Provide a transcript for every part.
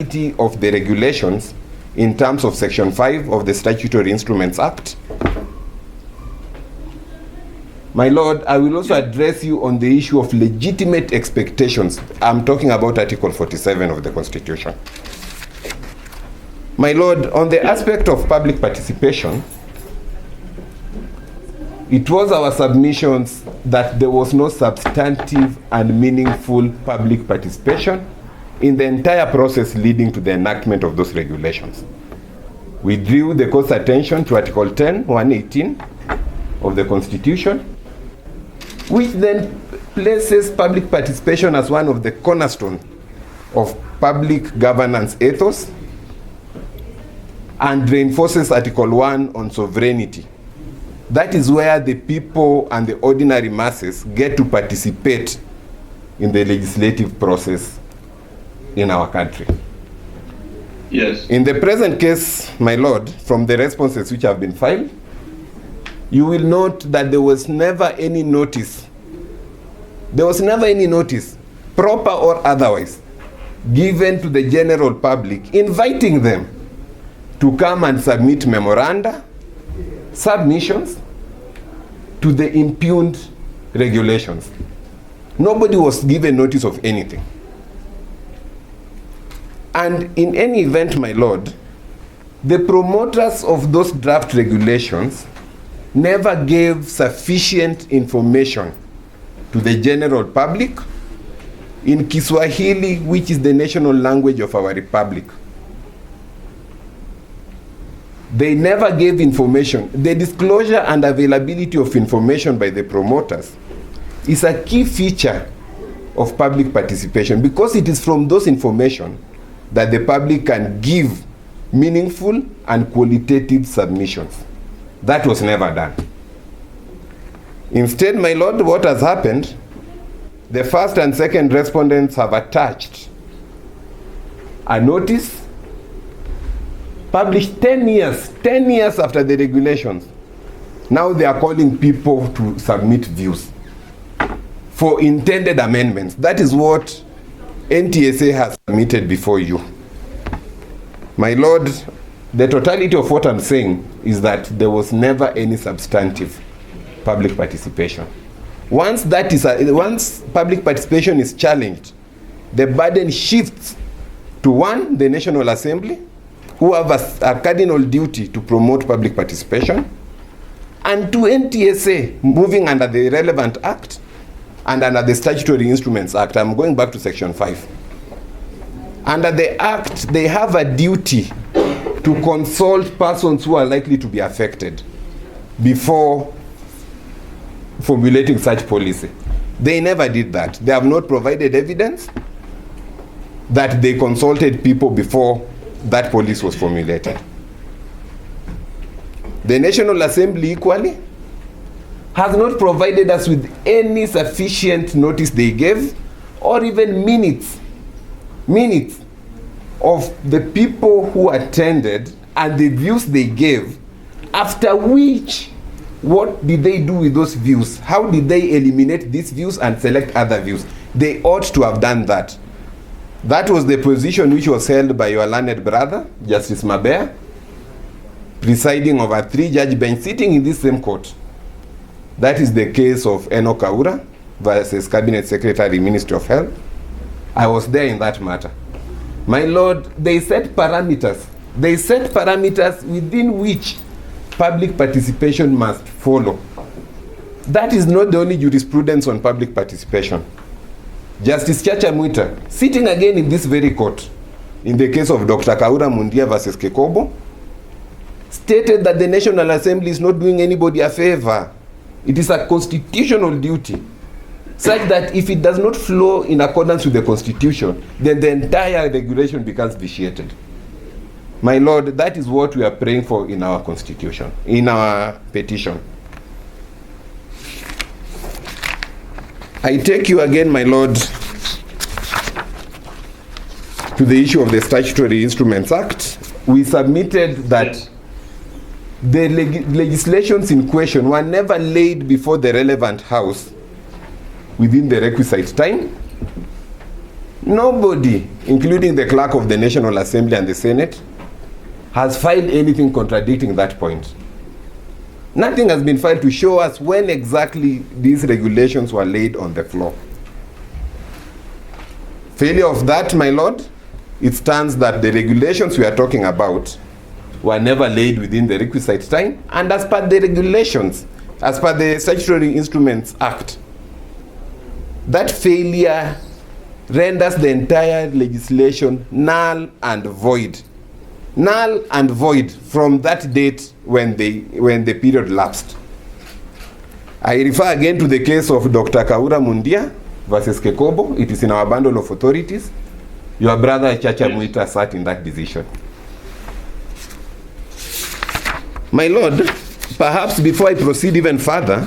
of the regulations in terms of Section 5 of the Statutory Instruments Act. My Lord, I will also address you on the issue of legitimate expectations. I'm talking about Article 47 of the Constitution. My Lord, on the aspect of public participation, it was our submissions that there was no substantive and meaningful public participation in the entire process leading to the enactment of those regulations. We drew the court's attention to Article 10, 118 of the Constitution, which then places public participation as one of the cornerstones of public governance ethos and reinforces Article 1 on sovereignty. That is where the people and the ordinary masses get to participate in the legislative process in our country. Yes. In the present case, my Lord, from the responses which have been filed, you will note that there was never any notice. There was never any notice, proper or otherwise, given to the general public, inviting them to come and submit memoranda, submissions to the impugned regulations. Nobody was given notice of anything. And in any event, my Lord, the promoters of those draft regulations never gave sufficient information to the general public in Kiswahili, which is the national language of our republic. They never gave information. The disclosure and availability of information by the promoters is a key feature of public participation, because it is from those information that the public can give meaningful and qualitative submissions. That was never done. Instead, my Lord, what has happened, the first and second respondents have attached a notice published 10 years after the regulations. Now they are calling people to submit views for intended amendments. That is what NTSA has submitted before you. My Lord, the totality of what I'm saying is that there was never any substantive public participation. Once public participation is challenged, the burden shifts to one, the National Assembly, who have a cardinal duty to promote public participation, and to NTSA, moving under the relevant act and under the Statutory Instruments Act. I'm going back to Section 5. Under the Act, they have a duty to consult persons who are likely to be affected before formulating such policy. They never did that. They have not provided evidence that they consulted people before that policy was formulated. The National Assembly equally has not provided us with any sufficient notice they gave, or even minutes of the people who attended and the views they gave, after which, what did they do with those views? How did they eliminate these views and select other views? They ought to have done that. That was the position which was held by your learned brother, Justice Mabea, presiding over a 3-judge bench sitting in this same court. That is the case of Eno Kaura versus Cabinet Secretary, Ministry of Health. I was there in that matter. My Lord, they set parameters. They set parameters within which public participation must follow. That is not the only jurisprudence on public participation. Justice Chacha Mwita, sitting again in this very court, in the case of Dr. Kaura Mundia versus Kekobo, stated that the National Assembly is not doing anybody a favor. It is a constitutional duty, such that if it does not flow in accordance with the Constitution, then the entire regulation becomes vitiated. My Lord, that is what we are praying for in our Constitution, in our petition. I take you again, my Lord, to the issue of the Statutory Instruments Act. We submitted that the legislations in question were never laid before the relevant house within the requisite time, Nobody, including the clerk of the National Assembly and the Senate, has filed anything contradicting that point. Nothing has been filed to show us when exactly these regulations were laid on the floor. Failure of that, my lord, it stands that the regulations we are talking about were never laid within the requisite time, and as per the regulations, as per the Statutory Instruments Act, that failure renders the entire legislation null and void. Null and void from that date when the period lapsed. I refer again to the case of Dr. Kaura Mundia versus Kekobo. It is in our bundle of authorities. Your brother Chacha Muita sat in that decision. My lord, perhaps before I proceed even further,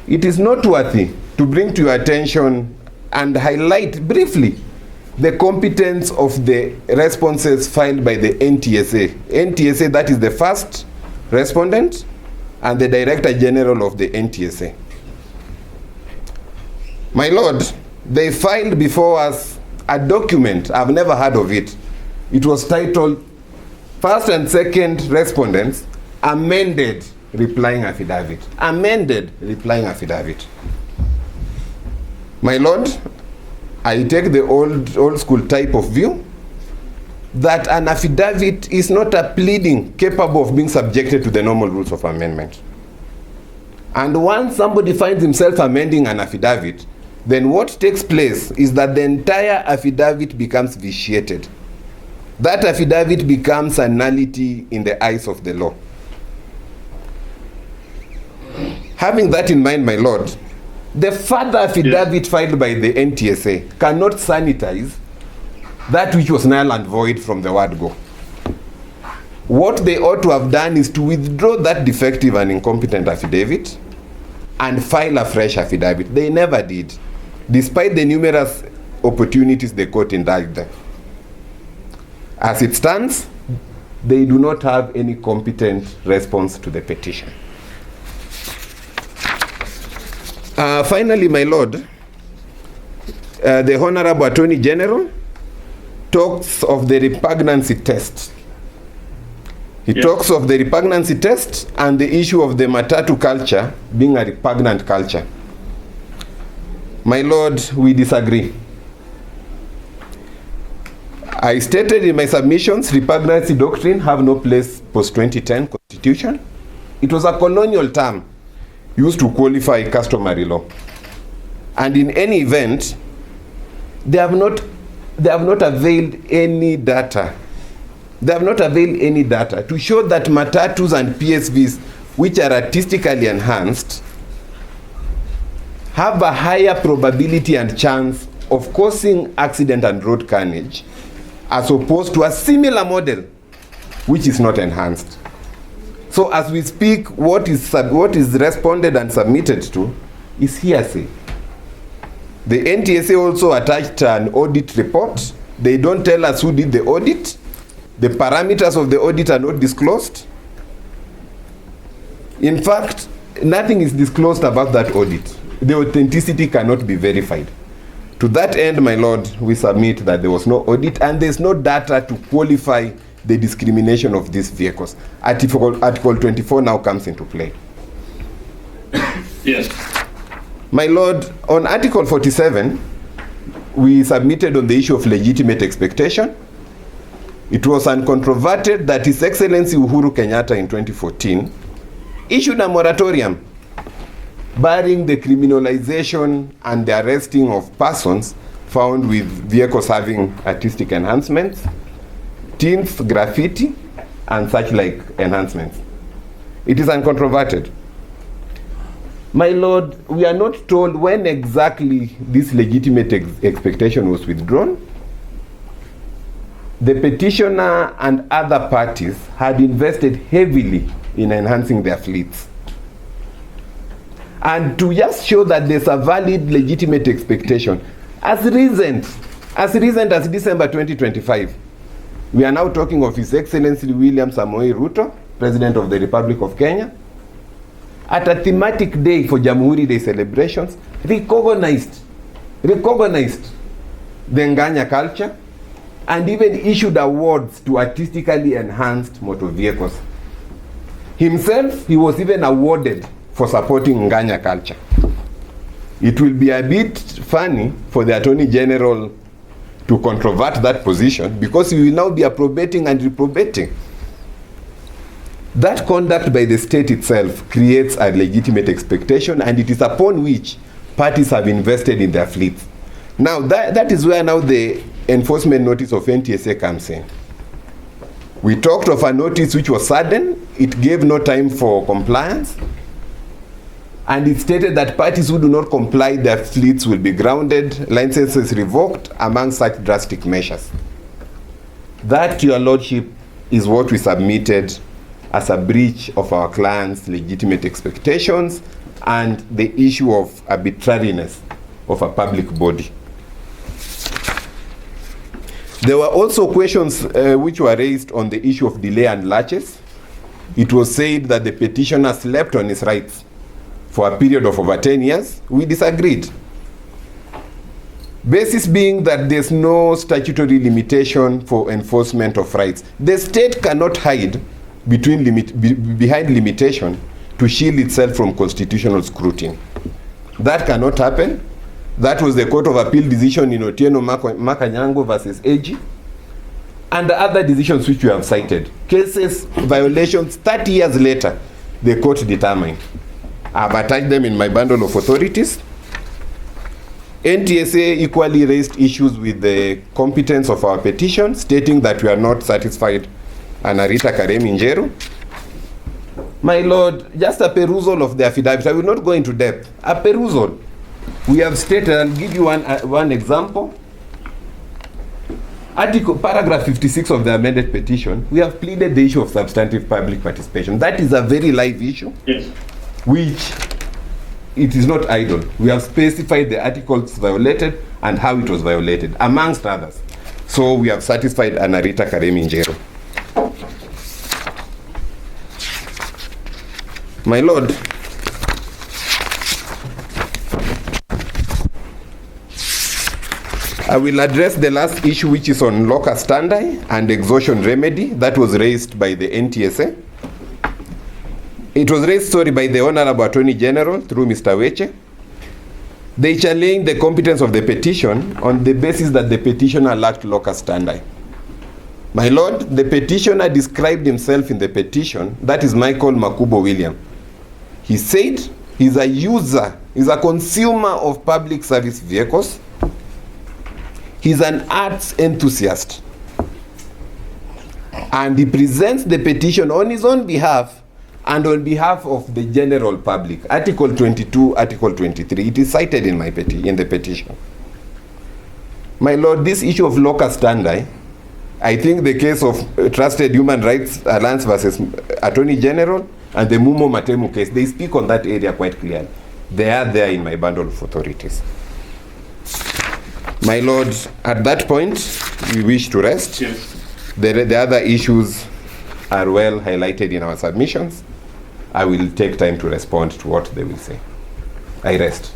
it is noteworthy to bring to your attention and highlight briefly the competence of the responses filed by the NTSA. NTSA, that is the first respondent and the Director General of the NTSA. My lord, they filed before us a document, I've never heard of it. It was titled First and Second Respondents Amended Replying Affidavit. Amended Replying Affidavit. My lord, I take the old school type of view that an affidavit is not a pleading capable of being subjected to the normal rules of amendment. And once somebody finds himself amending an affidavit, then what takes place is that the entire affidavit becomes vitiated. That affidavit becomes a nullity in the eyes of the law. Having that in mind, my lord, the further affidavit filed by the NTSA cannot sanitize that which was null and void from the word go. What they ought to have done is to withdraw that defective and incompetent affidavit and file a fresh affidavit. They never did, despite the numerous opportunities the court indulged them. As it stands, they do not have any competent response to the petition. Finally, my lord, the Honorable Attorney General talks of the repugnancy test. He talks of the repugnancy test and the issue of the matatu culture being a repugnant culture. My lord, we disagree. I stated in my submissions, repugnancy doctrine have no place post-2010 Constitution. It was a colonial term used to qualify customary law. And in any event, they have not availed any data. They have not availed any data to show that matatus and PSVs, which are artistically enhanced, have a higher probability and chance of causing accident and road carnage as opposed to a similar model which is not enhanced. So as we speak, what is responded and submitted to is hearsay. The NTSA also attached an audit report. They don't tell us who did the audit. The parameters of the audit are not disclosed. In fact, nothing is disclosed about that audit. The authenticity cannot be verified. To that end, my lord, we submit that there was no audit and there's no data to qualify the discrimination of these vehicles. Article 24 now comes into play. Yes. My lord, on Article 47, we submitted on the issue of legitimate expectation. It was uncontroverted that His Excellency Uhuru Kenyatta in 2014 issued a moratorium barring the criminalization and the arresting of persons found with vehicles having artistic enhancements, tints, graffiti, and such like enhancements. It is uncontroverted. My lord, we are not told when exactly this legitimate expectation was withdrawn. The petitioner and other parties had invested heavily in enhancing their fleets. And to just show that there's a valid legitimate expectation, as recent as December 2025, we are now talking of His Excellency William Samoei Ruto, President of the Republic of Kenya, at a thematic day for Jamhuri Day celebrations, recognized the Nganya culture, and even issued awards to artistically enhanced motor vehicles. Himself, he was even awarded for supporting Nganya culture. It will be a bit funny for the Attorney General to controvert that position, because he will now be approbating and reprobating. That conduct by the state itself creates a legitimate expectation, and it is upon which parties have invested in their fleets. Now, that is where now the enforcement notice of NTSA comes in. We talked of a notice which was sudden. It gave no time for compliance. And it stated that parties who do not comply, their fleets will be grounded, licenses revoked, among such drastic measures. That, Your Lordship, is what we submitted as a breach of our clients' legitimate expectations and the issue of arbitrariness of a public body. There were also questions which were raised on the issue of delay and latches. It was said that the petitioner slept on his rights for a period of over 10 years. We disagreed. Basis being that there's no statutory limitation for enforcement of rights. The state cannot hide behind limitation to shield itself from constitutional scrutiny. That cannot happen. That was the Court of Appeal decision in Otieno Makanyango versus AG, and the other decisions which we have cited. Cases, violations, 30 years later, the court determined. I've attached them in my bundle of authorities. NTSA equally raised issues with the competence of our petition, stating that we are not satisfied. Anarita Karemi Njeru. My Lord, just a perusal of the affidavit. I will not go into depth. A perusal. We have stated, I'll give you one example. Paragraph 56 of the amended petition, we have pleaded the issue of substantive public participation. That is a very live issue, yes, which it is not idle. We have specified the articles violated and how it was violated, amongst others. So we have satisfied Anarita Karemi Njeru. My Lord, I will address the last issue, which is on Locus standi and exhaustion remedy that was raised by the NTSA. It was raised, by the Honorable Attorney General through Mr. Weche. They challenged the competence of the petition on the basis that the petitioner lacked Locus standi. My Lord, the petitioner described himself in the petition, that is Michael Makubo William. He said he's a user, he's a consumer of public service vehicles. He's an arts enthusiast. And he presents the petition on his own behalf and on behalf of the general public. Article 22, Article 23. It is cited in the petition. My Lord, this issue of Locus standi, I think the case of Trusted Human Rights Alliance versus Attorney General and the Mumo Matemu case, they speak on that area quite clearly. They are there in my bundle of authorities. My Lord, at that point, we wish to rest. yes. The other issues are well highlighted in our submissions. I will take time to respond to what they will say. I rest.